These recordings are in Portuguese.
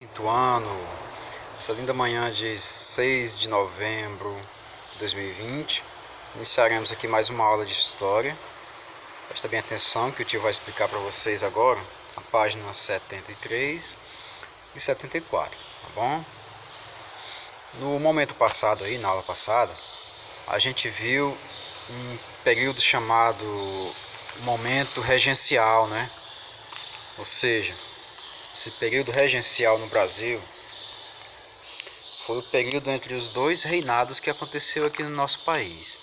Quinto ano, essa linda manhã de 6 de novembro de 2020, iniciaremos aqui mais uma aula de história. Presta bem atenção que o tio vai explicar para vocês agora a página 73 e 74, tá bom? No momento passado aí, na aula passada, a gente viu um período chamado momento regencial, né? Ou seja, esse período regencial no Brasil foi o período entre os dois reinados que aconteceu aqui no nosso país.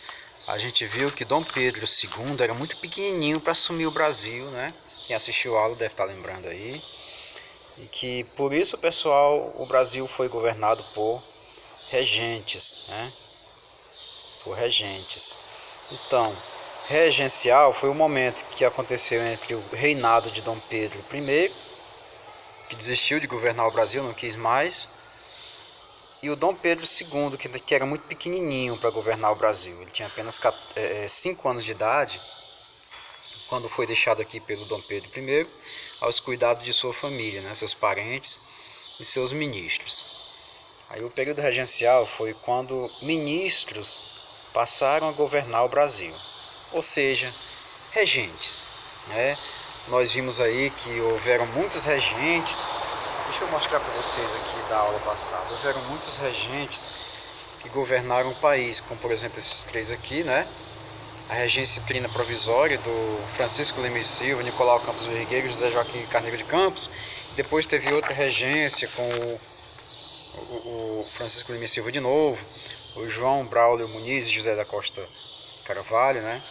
A gente viu que Dom Pedro II era muito pequenininho para assumir o Brasil, né? Quem assistiu a aula deve estar lembrando aí. E que por isso, pessoal, o Brasil foi governado por regentes, né? Por regentes. Então, regencial foi o momento que aconteceu entre o reinado de Dom Pedro I, que desistiu de governar o Brasil, não quis mais, e o Dom Pedro II, que era muito pequenininho para governar o Brasil. Ele tinha apenas 5 anos de idade quando foi deixado aqui pelo Dom Pedro I aos cuidados de sua família, né, seus parentes e seus ministros. Aí o período regencial foi quando ministros passaram a governar o Brasil, ou seja, regentes, né? Nós vimos aí que houveram muitos regentes. Deixa eu mostrar para vocês aqui da aula passada. Houveram muitos regentes que governaram o país, como por exemplo esses três aqui, né? A regência trina provisória do Francisco Lima e Silva, Nicolau Campos Vergueiro, José Joaquim Carneiro de Campos. Depois teve outra regência com o Francisco Lima e Silva de novo, o João Braulio Muniz e José da Costa Carvalho, né?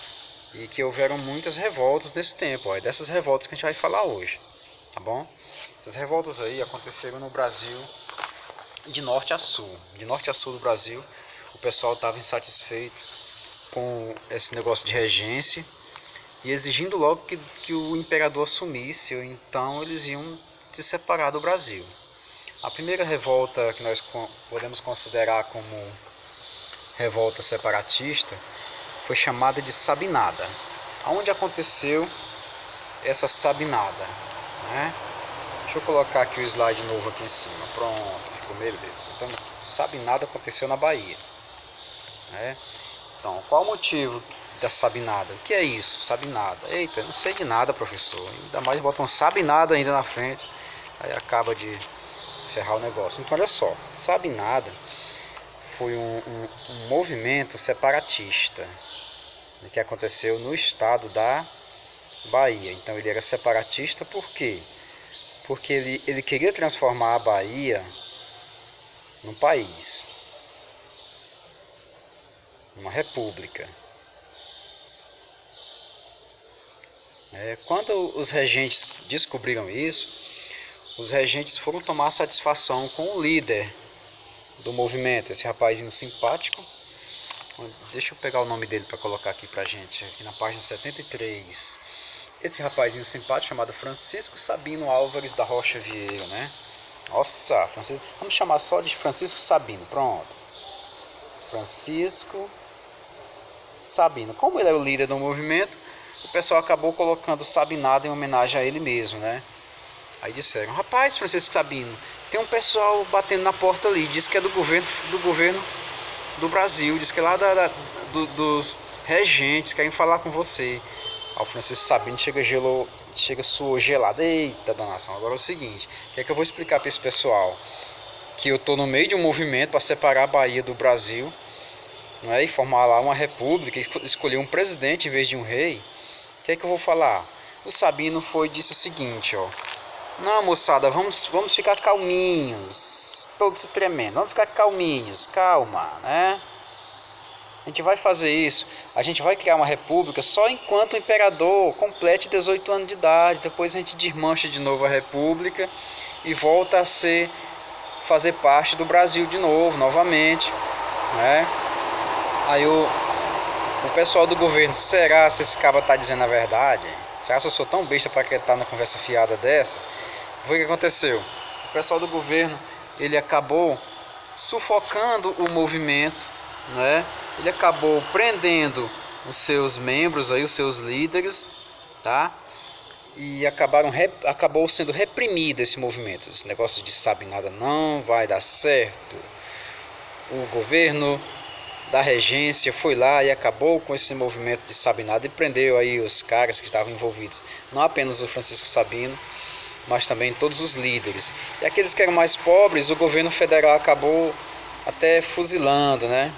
E que houveram muitas revoltas nesse tempo, ó. É dessas revoltas que a gente vai falar hoje, tá bom? Essas revoltas aí aconteceram no Brasil de norte a sul. De norte a sul do Brasil, o pessoal estava insatisfeito com esse negócio de regência e exigindo logo que o imperador assumisse, ou então eles iam se separar do Brasil. A primeira revolta que nós podemos considerar como revolta separatista foi chamada de Sabinada. Aonde aconteceu essa Sabinada, né? Deixa eu colocar aqui o slide novo aqui em cima. Pronto, ficou, meu Deus. Então, Sabinada aconteceu na Bahia, né? Então, qual o motivo da Sabinada? O que é isso, Sabinada? Eita, eu não sei de nada, professor. Ainda mais botam Sabinada ainda na frente. Aí acaba de ferrar o negócio. Então, olha só. Sabinada foi um movimento separatista que aconteceu no estado da Bahia. Então ele era separatista por quê? Porque ele queria transformar a Bahia num país, numa república. Quando os regentes descobriram isso, os regentes foram tomar satisfação com o líder do movimento, esse rapazinho simpático. Deixa eu pegar o nome dele para colocar aqui pra gente, aqui na página 73. Esse rapazinho simpático chamado Francisco Sabino Álvares da Rocha Vieira, né? Nossa, vamos chamar só de Francisco Sabino, pronto. Francisco Sabino. Como ele era o líder do movimento, o pessoal acabou colocando Sabinada em homenagem a ele mesmo, né? Aí disseram: rapaz, Francisco Sabino, tem um pessoal batendo na porta ali, diz que é do governo do Brasil, diz que é lá dos regentes, querem falar com você. Aí o Francisco Sabino suou gelado. Eita danação, agora é o seguinte, o que é que eu vou explicar para esse pessoal? Que eu estou no meio de um movimento para separar a Bahia do Brasil, não é? E formar lá uma república, escolher um presidente em vez de um rei. O que é que eu vou falar? O Sabino disse o seguinte, ó: não, moçada, vamos ficar calminhos, todos se tremendo, vamos ficar calminhos, calma, né? A gente vai fazer isso, a gente vai criar uma república só enquanto o imperador complete 18 anos de idade, depois a gente desmancha de novo a república e volta a fazer parte do Brasil de novo, novamente, né? Aí o pessoal do governo: será se esse cara tá dizendo a verdade? Será que eu sou tão besta para acreditar na conversa fiada dessa? Foi o que aconteceu. O pessoal do governo, ele acabou sufocando o movimento, né? Ele acabou prendendo os seus membros aí, os seus líderes, tá? e acabou sendo reprimido esse movimento. Esse negócio de sabe nada não vai dar certo. O governo da regência foi lá e acabou com esse movimento de sabe nada e prendeu aí os caras que estavam envolvidos. Não apenas o Francisco Sabino, mas também todos os líderes. E aqueles que eram mais pobres, o governo federal acabou até fuzilando, né?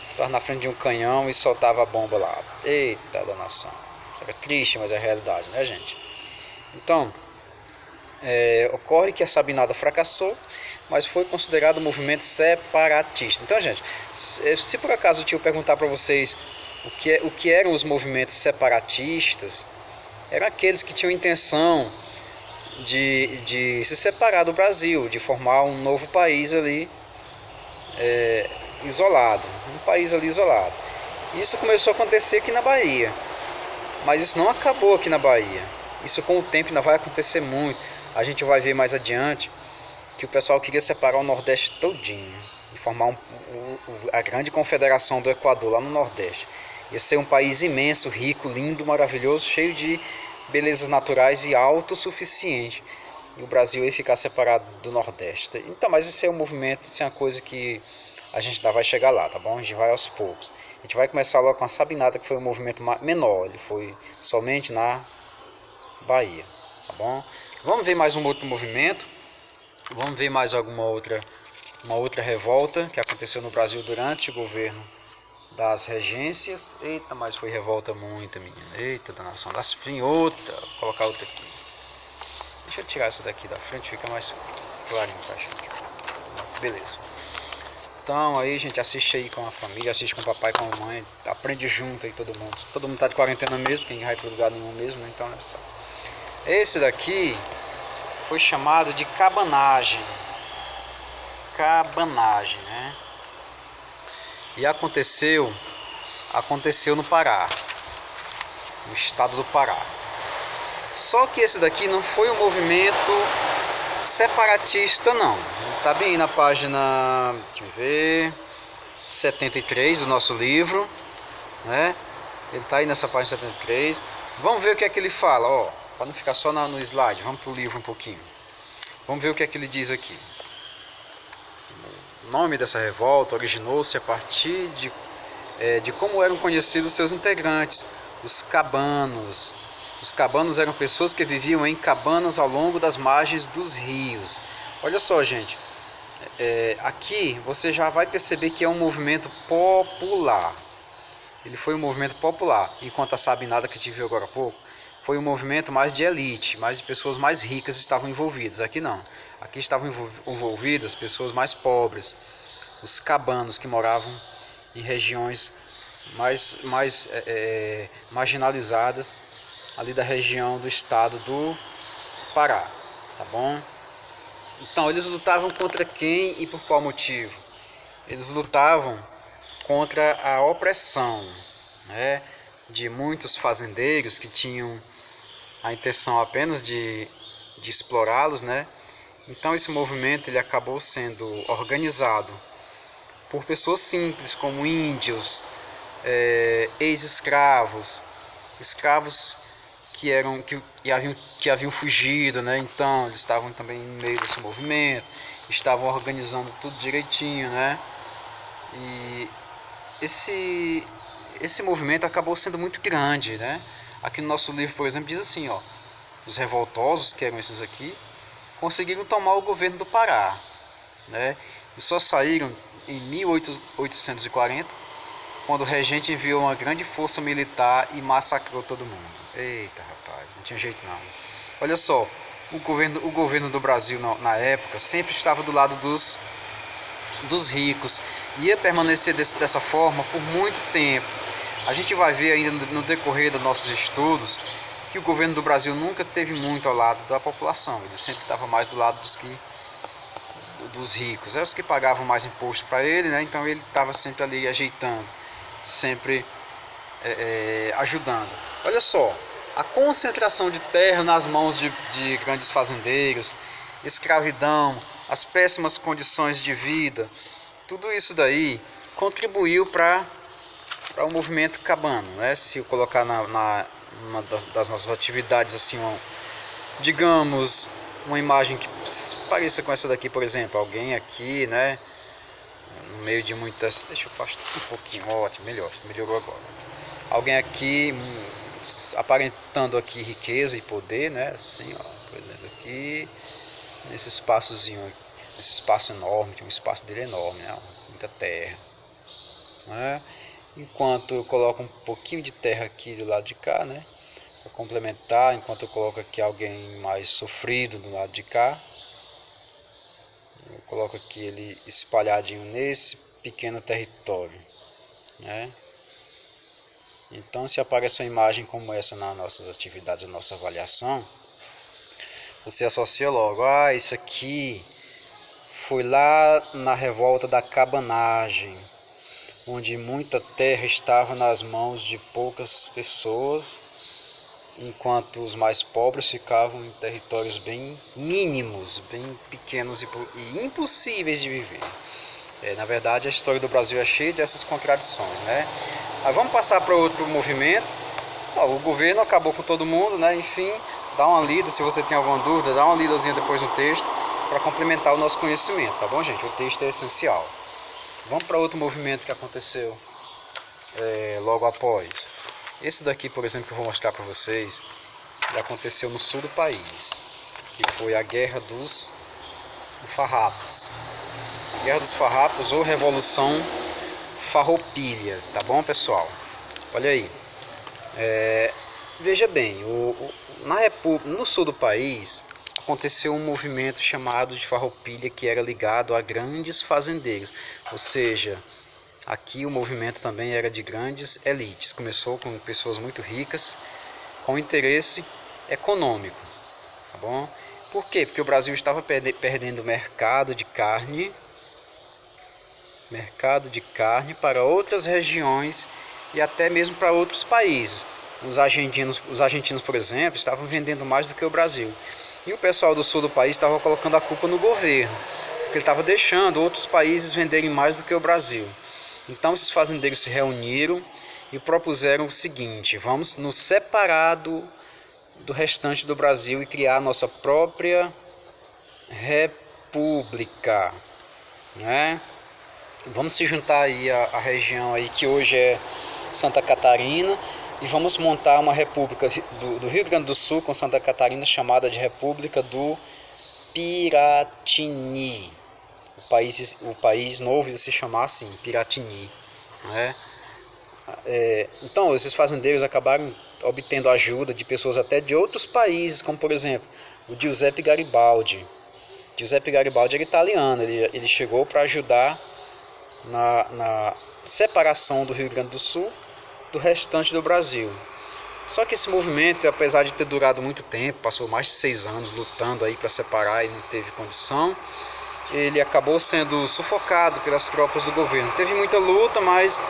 Estava na frente de um canhão e soltava a bomba lá. Eita danação. Era triste, mas é a realidade, né, gente? Então, ocorre que a Sabinada fracassou, mas foi considerado um movimento separatista. Então, gente, se por acaso o tio perguntar para vocês o que eram os movimentos separatistas, eram aqueles que tinham intenção de se separar do Brasil, de formar um novo país ali isolado, um país ali isolado. Isso começou a acontecer aqui na Bahia, mas isso não acabou aqui na Bahia. Isso com o tempo ainda vai acontecer muito. A gente vai ver mais adiante que o pessoal queria separar o Nordeste todinho e formar a grande confederação do Equador lá no Nordeste. Ia ser um país imenso, rico, lindo, maravilhoso, cheio de belezas naturais e autossuficiente. E o Brasil ia ficar separado do Nordeste. Então, mas esse é um movimento, isso é uma coisa que a gente ainda vai chegar lá, tá bom? A gente vai aos poucos. A gente vai começar logo com a Sabinada, que foi um movimento menor. Ele foi somente na Bahia, tá bom? Vamos ver mais um outro movimento. Vamos ver mais uma outra revolta que aconteceu no Brasil durante o governo das regências. Eita, mas foi revolta muita, menina. Eita, danação. Das outra. Vou colocar outra aqui. Deixa eu tirar essa daqui da frente, fica mais clarinho pra gente. Beleza. Então aí, gente, assiste aí com a família, assiste com o papai, com a mamãe, aprende junto aí todo mundo. Todo mundo tá de quarentena mesmo, quem vai para lugar nenhum mesmo, então olha só. Esse daqui foi chamado de cabanagem. Cabanagem, né? E aconteceu no Pará, no estado do Pará. Só que esse daqui não foi um movimento separatista, não. Tá bem aí na página, deixa eu ver, 73 do nosso livro, né? Ele tá aí nessa página 73. Vamos ver o que é que ele fala, ó, para não ficar só no slide. Vamos pro livro um pouquinho. Vamos ver o que é que ele diz aqui. O nome dessa revolta originou-se a partir de como eram conhecidos seus integrantes, os cabanos. Os cabanos eram pessoas que viviam em cabanas ao longo das margens dos rios. Olha só, gente, aqui você já vai perceber que é um movimento popular. Ele foi um movimento popular, enquanto a Sabinada que a gente viu agora há pouco foi um movimento mais de elite, mais de pessoas mais ricas estavam envolvidas. Aqui não. Aqui estavam envolvidas pessoas mais pobres, os cabanos que moravam em regiões mais marginalizadas ali da região do estado do Pará, tá bom? Então eles lutavam contra quem e por qual motivo? Eles lutavam contra a opressão, né, de muitos fazendeiros que tinham a intenção apenas de explorá-los, né? Então esse movimento ele acabou sendo organizado por pessoas simples como índios, ex-escravos, escravos que haviam fugido, né? Então eles estavam também no meio desse movimento, estavam organizando tudo direitinho, né? E esse movimento acabou sendo muito grande, né? Aqui no nosso livro, por exemplo, diz assim, ó, os revoltosos, que eram esses aqui, conseguiram tomar o governo do Pará, né? E só saíram em 1840, quando o regente enviou uma grande força militar e massacrou todo mundo. Eita, rapaz, não tinha jeito não. Olha só, o governo do Brasil na época sempre estava do lado dos ricos, ia permanecer dessa forma por muito tempo. A gente vai ver ainda no decorrer dos nossos estudos que o governo do Brasil nunca esteve muito ao lado da população, ele sempre estava mais do lado dos ricos, os que pagavam mais imposto para ele, né? Então ele estava sempre ali ajeitando, sempre ajudando. Olha só, a concentração de terra nas mãos de grandes fazendeiros, escravidão, as péssimas condições de vida, tudo isso daí contribuiu para o movimento cabano, né? Se eu colocar uma das nossas atividades, assim, digamos, uma imagem que pareça com essa daqui, por exemplo, alguém aqui, né, no meio de muitas, deixa eu afastar um pouquinho, ótimo, melhorou agora, alguém aqui aparentando aqui riqueza e poder, né, assim, ó, por exemplo, aqui, nesse espaçozinho, esse espaço enorme, um espaço dele enorme, né, muita terra, né, enquanto eu coloco um pouquinho de terra aqui do lado de cá, né, para complementar, enquanto eu coloco aqui alguém mais sofrido do lado de cá, eu coloco aqui ele espalhadinho nesse pequeno território, né? Então, se aparece uma imagem como essa nas nossas atividades, na nossa avaliação, você associa logo, isso aqui foi lá na revolta da cabanagem, onde muita terra estava nas mãos de poucas pessoas, enquanto os mais pobres ficavam em territórios bem mínimos, bem pequenos e impossíveis de viver. Na verdade, a história do Brasil é cheia dessas contradições, né? Mas vamos passar para outro movimento. O governo acabou com todo mundo, né? Enfim, dá uma lida, se você tem alguma dúvida, dá uma lidazinha depois no texto para complementar o nosso conhecimento, tá bom, gente? O texto é essencial. Vamos para outro movimento que aconteceu logo após. Esse daqui, por exemplo, que eu vou mostrar para vocês, aconteceu no sul do país, que foi a Guerra dos Farrapos. Guerra dos Farrapos ou Revolução Farroupilha, tá bom, pessoal? Olha aí. Veja bem, no sul do país aconteceu um movimento chamado de Farroupilha, que era ligado a grandes fazendeiros, ou seja, aqui o movimento também era de grandes elites. Começou com pessoas muito ricas, com interesse econômico, tá bom? Por quê? Porque o Brasil estava perdendo mercado de carne para outras regiões e até mesmo para outros países. Os argentinos, por exemplo, estavam vendendo mais do que o Brasil. E o pessoal do sul do país estava colocando a culpa no governo, porque ele estava deixando outros países venderem mais do que o Brasil. Então esses fazendeiros se reuniram e propuseram o seguinte: vamos nos separar do restante do Brasil e criar a nossa própria república, né? Vamos se juntar aí a região aí que hoje é Santa Catarina e vamos montar uma república do Rio Grande do Sul com Santa Catarina, chamada de República do Piratini. O país novo ia se chamar assim, Piratini, né? Então esses fazendeiros acabaram obtendo ajuda de pessoas até de outros países, como por exemplo o Giuseppe Garibaldi. Giuseppe Garibaldi era italiano, ele chegou para ajudar na separação do Rio Grande do Sul do restante do Brasil. Só que esse movimento, apesar de ter durado muito tempo, passou mais de 6 anos lutando aí para separar e não teve condição, ele acabou sendo sufocado pelas tropas do governo. Teve muita luta, mas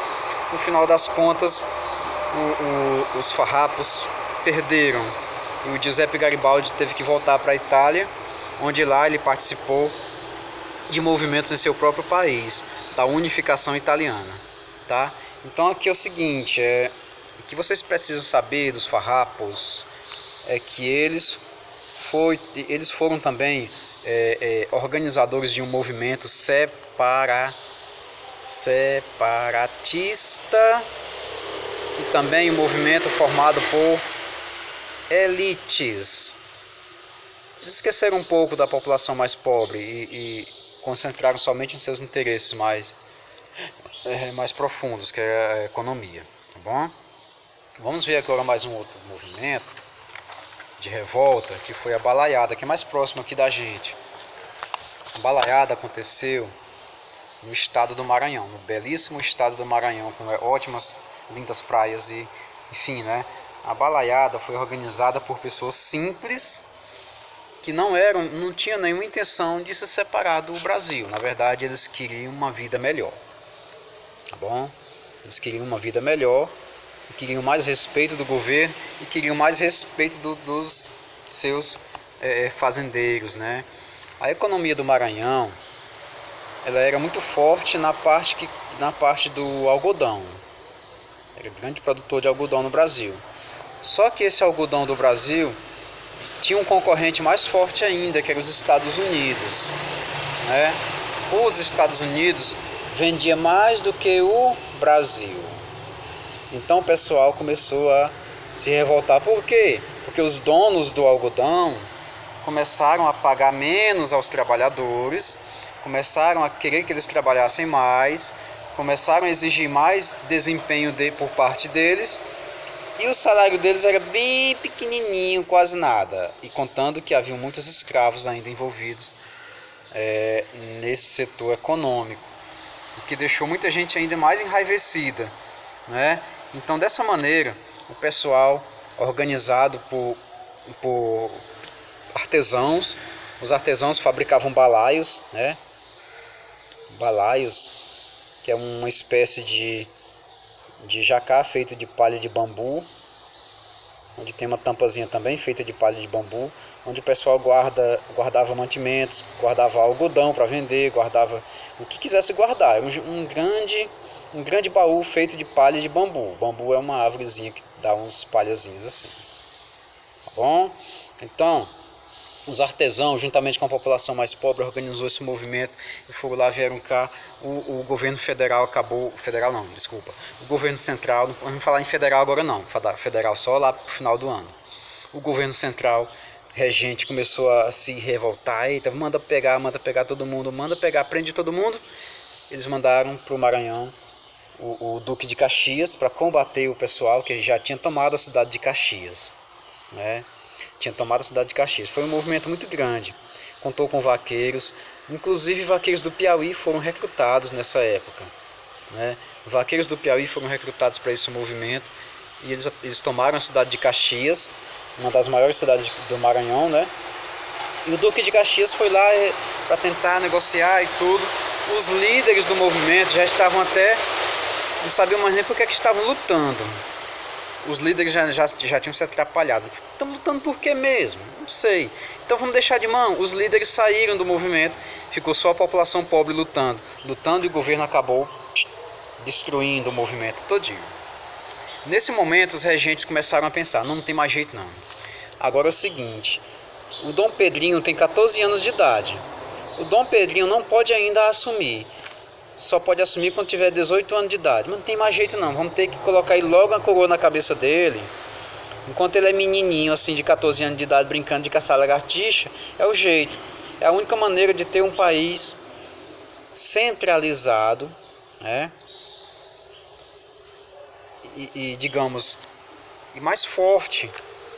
no final das contas os farrapos perderam. E o Giuseppe Garibaldi teve que voltar para a Itália, onde lá ele participou de movimentos em seu próprio país, da unificação italiana, tá? Então aqui é o seguinte, o que vocês precisam saber dos farrapos é que eles foram também organizadores de um movimento separatista e também um movimento formado por elites. Eles esqueceram um pouco da população mais pobre e concentraram somente em seus interesses mais profundos, que é a economia, tá bom? Vamos ver agora mais um outro movimento de revolta, que foi a Balaiada, que é mais próximo aqui da gente. A Balaiada aconteceu no estado do Maranhão, no belíssimo estado do Maranhão, com ótimas, lindas praias e, enfim, né? A Balaiada foi organizada por pessoas simples que não tinham nenhuma intenção de se separar do Brasil. Na verdade, eles queriam uma vida melhor, tá bom? Eles queriam uma vida melhor, queriam mais respeito do governo e queriam mais respeito dos seus fazendeiros, né? A economia do Maranhão, ela era muito forte na parte do algodão. Era grande produtor de algodão no Brasil. Só que esse algodão do Brasil tinha um concorrente mais forte ainda, que era os Estados Unidos, né? Os Estados Unidos vendia mais do que o Brasil. Então o pessoal começou a se revoltar. Por quê? Porque os donos do algodão começaram a pagar menos aos trabalhadores, começaram a querer que eles trabalhassem mais, começaram a exigir mais desempenho por parte deles, e o salário deles era bem pequenininho, quase nada, e contando que haviam muitos escravos ainda envolvidos nesse setor econômico, o que deixou muita gente ainda mais enraivecida, né? Então, dessa maneira, o pessoal organizado por artesãos, os artesãos fabricavam balaios, né? Balaios, que é uma espécie de jacá feito de palha de bambu, onde tem uma tampazinha também feita de palha de bambu, onde o pessoal guardava mantimentos, guardava algodão para vender, guardava o que quisesse guardar. Era um grande baú feito de palha de bambu. Bambu é uma árvorezinha que dá uns palhazinhos assim. Tá bom? Então, os artesãos, juntamente com a população mais pobre, organizou esse movimento e foram lá, vieram cá. O governo federal acabou... Federal não, desculpa. O governo central, não vamos falar em federal agora não, federal só lá pro final do ano. O governo central, regente, começou a se revoltar. Eita, manda pegar todo mundo, manda pegar, prende todo mundo. Eles mandaram para o Maranhão o Duque de Caxias para combater o pessoal que já tinha tomado a cidade de Caxias, né? Tinha tomado a cidade de Caxias. Foi um movimento muito grande. Contou com vaqueiros, inclusive vaqueiros do Piauí foram recrutados nessa época, né? Vaqueiros do Piauí foram recrutados para esse movimento e eles tomaram a cidade de Caxias, uma das maiores cidades do Maranhão, né? E o Duque de Caxias foi lá para tentar negociar e tudo. Os líderes do movimento já estavam até... não sabiam mais nem por que estavam lutando. Os líderes já tinham se atrapalhado. Estamos lutando por quê mesmo? Não sei. Então vamos deixar de mão. Os líderes saíram do movimento. Ficou só a população pobre lutando. E o governo acabou destruindo o movimento todinho. Nesse momento os regentes começaram a pensar, não tem mais jeito não. Agora é o seguinte, o Dom Pedrinho tem 14 anos de idade. O Dom Pedrinho não pode ainda assumir. Só pode assumir quando tiver 18 anos de idade. Mas não tem mais jeito não. Vamos ter que colocar aí logo a coroa na cabeça dele. Enquanto ele é menininho, assim, de 14 anos de idade, brincando de caçar lagartixa, é o jeito. É a única maneira de ter um país centralizado, né? Digamos, e mais forte.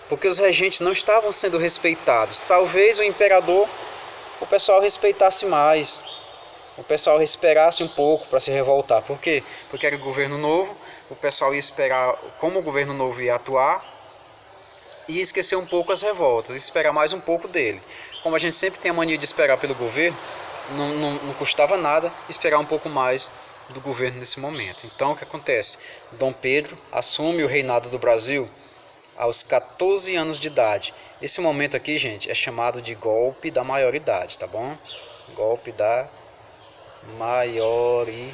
Porque os regentes não estavam sendo respeitados. Talvez o imperador, o pessoal respeitasse mais. O pessoal esperasse um pouco para se revoltar. Por quê? Porque era governo novo, o pessoal ia esperar como o governo novo ia atuar e esquecer um pouco as revoltas, esperar mais um pouco dele. Como a gente sempre tem a mania de esperar pelo governo, não custava nada esperar um pouco mais do governo nesse momento. Então o que acontece? Dom Pedro assume o reinado do Brasil aos 14 anos de idade. Esse momento aqui, gente, é chamado de golpe da maioridade, tá bom? Golpe da maioridade.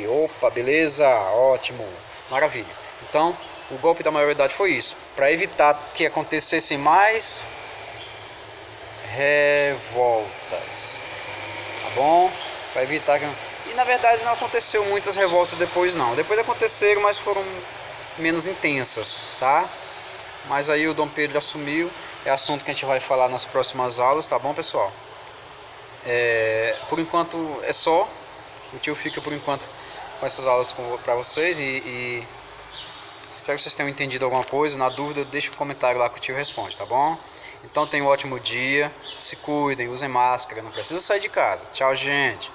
Opa, beleza? Ótimo, maravilha. Então, o golpe da maioridade foi isso, para evitar que acontecessem mais revoltas, tá bom? Para evitar que... E na verdade não aconteceu muitas revoltas depois não. Depois aconteceram, mas foram menos intensas, tá? Mas aí o Dom Pedro assumiu, é assunto que a gente vai falar nas próximas aulas, tá bom, pessoal? Por enquanto é só. O tio fica por enquanto com essas aulas para vocês e espero que vocês tenham entendido alguma coisa. Na dúvida, deixa um comentário lá que o tio responde, tá bom? Então tenham um ótimo dia, se cuidem, usem máscara, não precisa sair de casa. Tchau, gente!